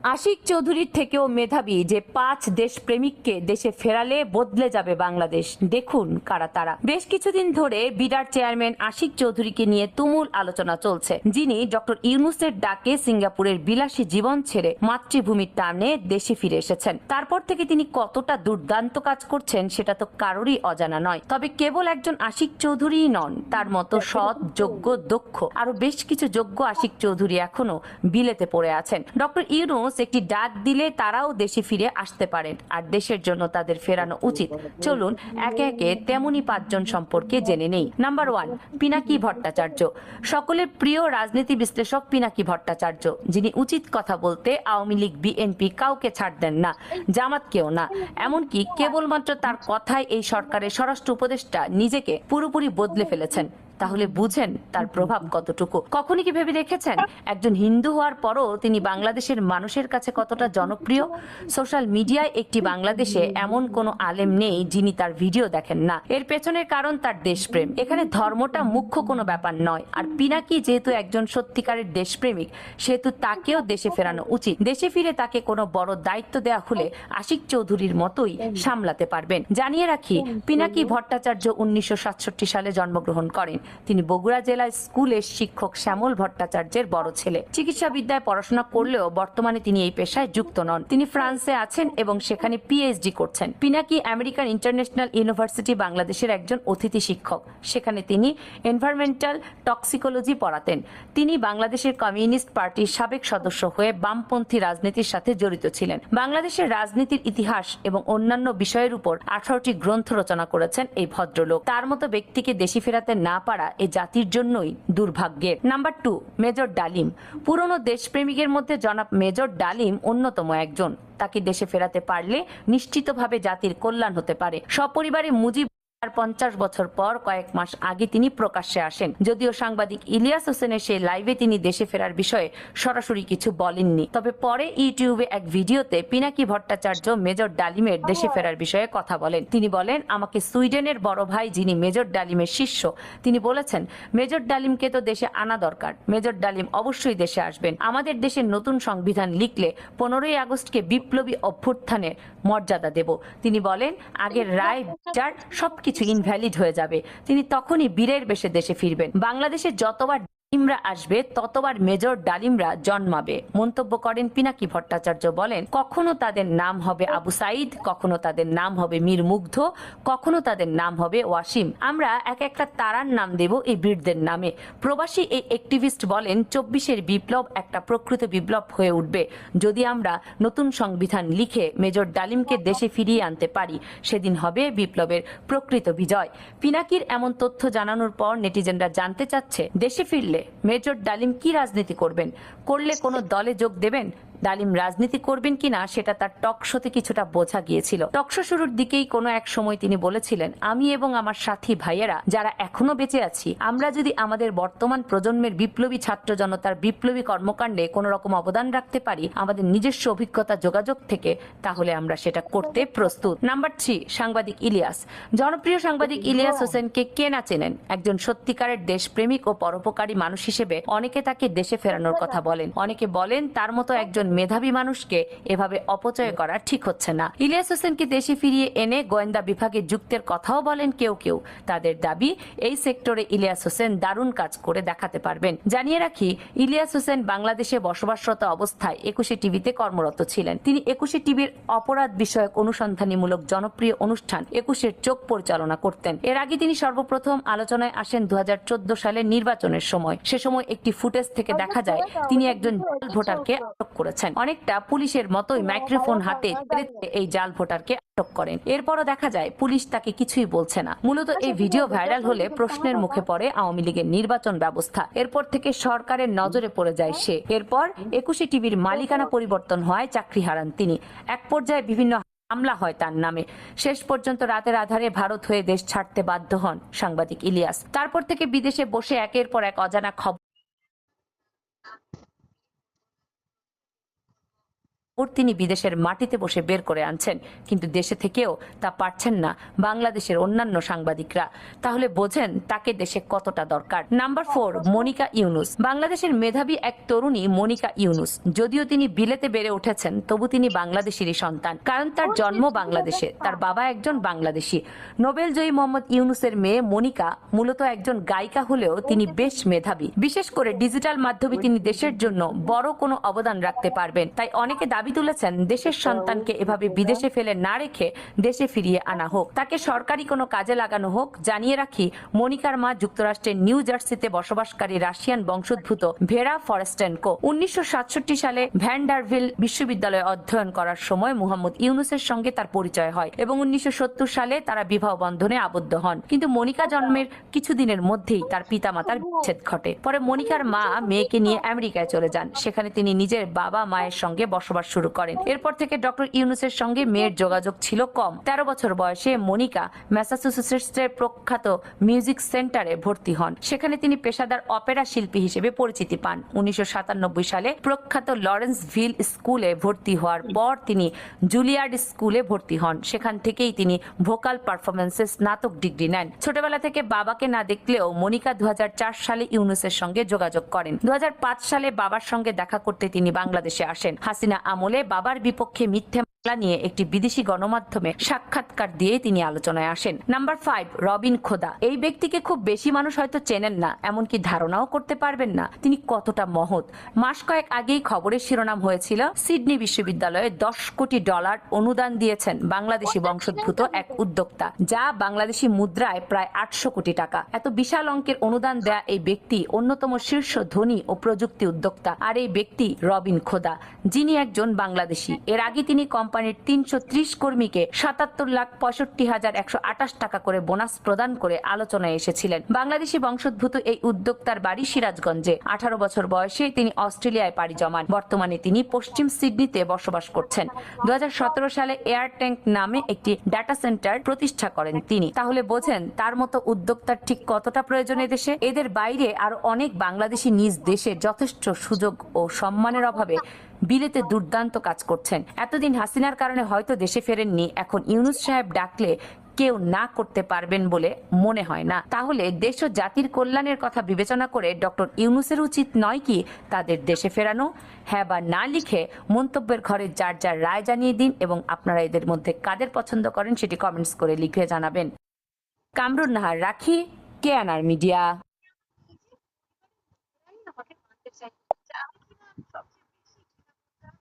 আশিক চৌধুরীর থেকেও মেধাবী যে 5 দেশপ্রেমিককে দেশে ফেরালে বদলে যাবে বাংলাদেশ। দেখুন কারা তারা। বেশ কিছুদিন ধরে বিডার চেয়ারম্যান আশিক চৌধুরীকে নিয়ে তুমুল আলোচনা চলছে, যিনি ডক্টর ইউনূসের ডাকে সিঙ্গাপুরের বিলাসী জীবন ছেড়ে মাতৃভূমির টানে দেশে ফিরে এসেছেন। তারপর থেকে তিনি কতটা দুর্দান্ত কাজ করছেন সেটা তো কারোরই অজানা নয়। তবে কেবল একজন আশিক চৌধুরীই নন, তার মতো সৎ, যোগ্য, দক্ষ আরো বেশ কিছু যোগ্য আশিক চৌধুরী এখনো বিলেতে পড়ে আছেন। ডক্টর ইউনূস একটি ডাক দিলে তারাও দেশে ফিরে আসতে পারেন, আর দেশের জন্য তাদের ফেরানো উচিত। চলুন একে একে তেমনি 5 জন সম্পর্কে জেনে নেই। নাম্বার 1, পিনাকি ভট্টাচার্য। সকলের প্রিয় রাজনীতি বিশ্লেষক পিনাকি ভট্টাচার্য, যিনি উচিত কথা বলতে আওয়ামী লীগ, বিএনপি কাউকে ছাড় দেন না, জামাতকেও না। এমনকি কেবলমাত্র তার কথায় এই সরকারের স্বরাষ্ট্র উপদেষ্টা নিজেকে পুরোপুরি বদলে ফেলেছেন। তাহলে বুঝেন তার প্রভাব কতটুকু। কখনই কি ভেবে দেখেছেন একজন হিন্দু হওয়ার পরও তিনি বাংলাদেশের মানুষের কাছে কতটা জনপ্রিয়? সোশ্যাল মিডিয়ায় একটি বাংলাদেশে এমন কোনো আলেম নেই যিনি তার ভিডিও দেখেন না। এর পেছনের কারণ তার দেশপ্রেম। এখানে ধর্মটা মুখ্য কোনো ব্যাপার নয়। আর পিনাকি যেহেতু একজন সত্যিকারের দেশপ্রেমিক, সেহেতু তাকেও দেশে ফেরানো উচিত। দেশে ফিরে তাকে কোনো বড় দায়িত্ব দেওয়া হলে আশিক চৌধুরীর মতোই সামলাতে পারবেন। জানিয়ে রাখি, পিনাকি ভট্টাচার্য 1967 সালে জন্মগ্রহণ করেন। তিনি বগুড়া জেলা স্কুলের শিক্ষক শ্যামল ভট্টাচার্যের বড় ছেলে। চিকিৎসাবিদ্যায় পড়াশোনা করলেও বর্তমানে তিনি এই পেশায় যুক্ত নন। তিনি ফ্রান্সে আছেন এবং সেখানে পিএইচডি করছেন। পিনাকি আমেরিকান ইন্টারন্যাশনাল ইউনিভার্সিটি বাংলাদেশের একজন অতিথি শিক্ষক। সেখানে তিনি এনভায়রনমেন্টাল টক্সিকোলজি পড়াতেন। তিনি বাংলাদেশের কমিউনিস্ট পার্টির সাবেক সদস্য হয়ে বামপন্থী রাজনীতির সাথে জড়িত ছিলেন। বাংলাদেশের রাজনীতির ইতিহাস এবং অন্যান্য বিষয়ের উপর 18টি গ্রন্থ রচনা করেছেন এই ভদ্রলোক। তার মতো ব্যক্তিকে দেশে ফেরাতে না পারা এ জাতির জন্যই দুর্ভাগ্যের। নাম্বার 2, মেজর ডালিম। পুরনো দেশপ্রেমিকের মধ্যে জনাব মেজর ডালিম অন্যতম একজন। তাকে দেশে ফেরাতে পারলে নিশ্চিতভাবে জাতির কল্যাণ হতে পারে। সপরিবারে মুজিব 50 বছর পর কয়েক মাস আগে তিনি প্রকাশ্যে আসেন। যদিও সাংবাদিক ইলিয়াস হোসেনের সেই লাইভে তিনি দেশে ফেরার বিষয়ে সরাসরি কিছু বলেননি, তবে পরে ইউটিউবে এক ভিডিওতে পিনাকি ভট্টাচার্য মেজর ডালিমের দেশে ফেরার বিষয়ে কথা বলেন। তিনি বলেন, আমাকে সুইডেনের বড় ভাই, যিনি মেজর ডালিমের শিষ্য, তিনি বলেছেন মেজর ডালিমকে তো দেশে আনা দরকার। মেজর ডালিম অবশ্যই দেশে আসবেন। আমাদের দেশের নতুন সংবিধান লিখলে 15ই আগস্টকে বিপ্লবী অভ্যুত্থানের মর্যাদা দেব। তিনি বলেন, আগের রায় বিচার সবকিছু ইনভ্যালিড হয়ে যাবে। তিনি তখনই বীরের বেশে দেশে ফিরবেন। বাংলাদেশে যতবার ডালিমরা আসবে ততবার মেজর ডালিমরা জন্মাবে। মন্তব্য করেন পিনাকি ভট্টাচার্য। বলেন, কখনো তাদের নাম হবে আবু সাইদ, কখনো তাদের নাম হবে মীর মুগ্ধ, কখনো তাদের নাম হবে ওয়াসিম। আমরা এক একটা তারার নাম দেব এই বীরদের নামে। প্রবাসী এই অ্যাক্টিভিস্ট বলেন, 24-এর বিপ্লব একটা প্রকৃত বিপ্লব হয়ে উঠবে যদি আমরা নতুন সংবিধান লিখে মেজর ডালিমকে দেশে ফিরিয়ে আনতে পারি। সেদিন হবে বিপ্লবের প্রকৃত বিজয়। পিনাকির এমন তথ্য জানানোর পর নেটিজেনরা জানতে চাচ্ছে, দেশে ফিরলে মেজর ডালিম কি রাজনীতি করবেন? করলে কোনো দলে যোগ দেবেন? ডালিম রাজনীতি করবেন কিনা সেটা তার টক শোতে কিছুটা বোঝা গিয়েছিল। টক শো শুরুর দিকেই কোনো এক সময় তিনি বলেছিলেন, আমি এবং আমার সাথী ভাইয়েরা যারা এখনো বেঁচে আছি, আমরা যদি আমাদের বর্তমান প্রজন্মের বিপ্লবী ছাত্র জনতার বিপ্লবী কর্মকাণ্ডে কোনো রকম অবদান রাখতে পারি আমাদের নিজস্ব অভিজ্ঞতা যোগাযোগ থেকে, তাহলে আমরা সেটা করতে প্রস্তুত। নাম্বার 3, সাংবাদিক ইলিয়াস। জনপ্রিয় সাংবাদিক ইলিয়াস হোসেনকে কে না চেনেন? একজন সত্যিকারের দেশপ্রেমিক ও পরোপকারী মানুষ হিসেবে অনেকে তাকে দেশে ফেরানোর কথা বলেন। অনেকে বলেন তার মতো একজন মেধাবী মানুষকে এভাবে অপচয় করা ঠিক হচ্ছে না। ইলিয়াস হোসেনকে দেশে ফিরিয়ে এনে গোয়েন্দা বিভাগে যুক্তের কথাও বলেন কেউ কেউ। তাদের দাবি, এই সেক্টরে ইলিয়াস হোসেন দারুণ কাজ করে দেখাতে পারবেন। জানিয়ে রাখি, ইলিয়াস হোসেন বাংলাদেশে বসবাসরত অবস্থায় 21 টিভিতে কর্মরত ছিলেন। তিনি 21 টিভির অপরাধ বিষয়ক অনুসন্ধানীমূলক জনপ্রিয় অনুষ্ঠান 21-এর চোখ পরিচালনা করতেন। এর আগে তিনি সর্বপ্রথম আলোচনায় আসেন 2014 সালের নির্বাচনের সময়। সে সময় একটি ফুটেজ থেকে দেখা যায় তিনি একজন জাল ভোটারকে আটক করেছেন। অনেকটা পুলিশের মতোই মাইক্রোফোন হাতে এই জাল ভোটারকে আটক করেন। এরপরও দেখা যায় পুলিশ তাকে কিছুই বলছে না। মূলত এই ভিডিও ভাইরাল হলে প্রশ্নের মুখে পড়ে আওয়ামী লীগের নির্বাচন ব্যবস্থা। এরপর থেকে সরকারের নজরে পড়ে যায় সে। এরপর 21 টিভির মালিকানা পরিবর্তন হয়, চাকরি হারান তিনি। এক পর্যায়ে বিভিন্ন হামলা হয় তার নামে। শেষ পর্যন্ত রাতের আধারে ভারত হয়ে দেশ ছাড়তে বাধ্য হন সাংবাদিক ইলিয়াস। তারপর থেকে বিদেশে বসে একের পর এক অজানা খবর তিনি বিদেশের মাটিতে বসে বের করে আনছেন, কিন্তু দেশে থেকেও তা পারছেন না বাংলাদেশের অন্যান্য সাংবাদিকরা। তাহলে বোঝেন তাকে দেশে কতটা দরকার। নাম্বার 4, মনিকা ইউনুস। বাংলাদেশের মেধাবী এক তরুণী মনিকা ইউনুস। যদিও তিনি বিলেতে বেড়ে উঠেছেন, তবু তিনি বাংলাদেশেরই সন্তান, কারণ তার জন্ম বাংলাদেশে, তার বাবা একজন বাংলাদেশি। নোবেলজয়ী মোহাম্মদ ইউনুসের মেয়ে মনিকা মূলত একজন গায়িকা হলেও তিনি বেশ মেধাবী। বিশেষ করে ডিজিটাল মাধ্যমে তিনি দেশের জন্য বড় কোনো অবদান রাখতে পারবেন। তাই অনেকে দাবি তুলেছেন দেশের সন্তানকে এভাবে বিদেশে ফেলে না রেখে দেশে ফিরিয়ে আনা হোক, তাকে সরকারি কোনো কাজে লাগানো হোক। জানিয়ে রাখি, মনিকার মা যুক্তরাষ্ট্রের নিউ জার্সিতে বসবাসকারী রাশিয়ান বংশোদ্ভূত ভেরা ফরেস্টেনকো। 1967 সালে ভ্যান্ডারভিল বিশ্ববিদ্যালয়ে অধ্যয়ন করার সময় মুহাম্মদ ইউনুসের সঙ্গে তার পরিচয় হয় এবং 1970 সালে তারা বিবাহ বন্ধনে আবদ্ধ হন। কিন্তু মনিকা জন্মের কিছুদিনের মধ্যেই তার পিতামাতার বিচ্ছেদ ঘটে। পরে মনিকার মা মেয়েকে নিয়ে আমেরিকায় চলে যান। সেখানে তিনি নিজের বাবা মায়ের সঙ্গে বসবাস শুরু করেন। এরপর থেকে ডক্টর ইউনুসের সঙ্গে মেয়ের যোগাযোগ ছিল কম। 13 বছর বয়সে মনিকা ম্যাসাচুসেটসের প্রখ্যাত মিউজিক সেন্টারে ভর্তি হন। সেখানে তিনি পেশাদার অপেরা শিল্পী হিসেবে পরিচিতি পান। 1997 সালে প্রখ্যাত লরেন্সভিল স্কুলে ভর্তি হওয়ার পর তিনি জুলিয়ার্ড স্কুলে ভর্তি হন। সেখান থেকেই তিনি ভোকাল পারফরমেন্সে স্নাতক ডিগ্রি নেন। ছোটবেলা থেকে বাবাকে না দেখলেও মনিকা 2004 সালে ইউনুসের সঙ্গে যোগাযোগ করেন। 2005 সালে বাবার সঙ্গে দেখা করতে তিনি বাংলাদেশে আসেন। হাসিনা আমলে বাবার বিপক্ষে মিথ্যে নিয়ে একটি বিদেশি গণমাধ্যমে সাক্ষাৎকার দিয়ে তিনি আলোচনায় আসেন। নাম্বার 5, রবিন খোদা। এই ব্যক্তিকে খুব বেশি মানুষ হয়তো চেনেন না, এমনকি ধারণাও করতে পারবেন না তিনি কতটা মহৎ। মাস কয়েক আগেই খবরের শিরোনাম হয়েছিল সিডনি বিশ্ববিদ্যালয়ে $10 কোটি অনুদান দিয়েছেন বাংলাদেশি বংশোদ্ভূত এক উদ্যোক্তা, যা বাংলাদেশি মুদ্রায় প্রায় 800 কোটি টাকা। এত বিশাল অঙ্কের অনুদান দেয়া এই ব্যক্তি অন্যতম শীর্ষ ধনী ও প্রযুক্তি উদ্যোক্তা। আর এই ব্যক্তি রবিন খোদা, যিনি একজন বাংলাদেশি। এর আগে তিনি কোম্পানির 330 কর্মীকে 77,65,128 টাকা করে বোনাস প্রদান করে আলোচনায় এসেছিলেন। বাংলাদেশি বংশোদ্ভূত এই উদ্যোক্তার বাড়ি সিরাজগঞ্জে। 18 বছর বয়সে তিনি অস্ট্রেলিয়ায় পাড়ি জমান। বর্তমানে তিনি পশ্চিম সিডনিতে বসবাস করছেন। 2017 সালে এয়ার ট্যাঙ্ক নামে একটি ডাটা সেন্টার প্রতিষ্ঠা করেন তিনি। তাহলে বোঝেন তার মতো উদ্যোক্তার ঠিক কতটা প্রয়োজন দেশে। এদের বাইরে আরো অনেক বাংলাদেশি নিজ দেশে যথেষ্ট সুযোগ ও সম্মানের অভাবে বিলেতে দুর্দান্ত কাজ করছেন। এতদিন হাসিনার কারণে হয়তো দেশে ফেরেননি, এখন ইউনুস সাহেব ডাকলে কেউ না করতে পারবেন বলে মনে হয় না। তাহলে দেশ ও জাতির কল্যাণের কথা বিবেচনা করে ডক্টর ইউনুসের উচিত নয় কি তাদের দেশে ফেরানো? হ্যাঁ বা না লিখে মন্তব্যের ঘরে যার যার রায় জানিয়ে দিন এবং আপনারা এদের মধ্যে কাদের পছন্দ করেন সেটি কমেন্টস করে লিখে জানাবেন। কামরুন নাহার রাখি, কেএনআর মিডিয়া।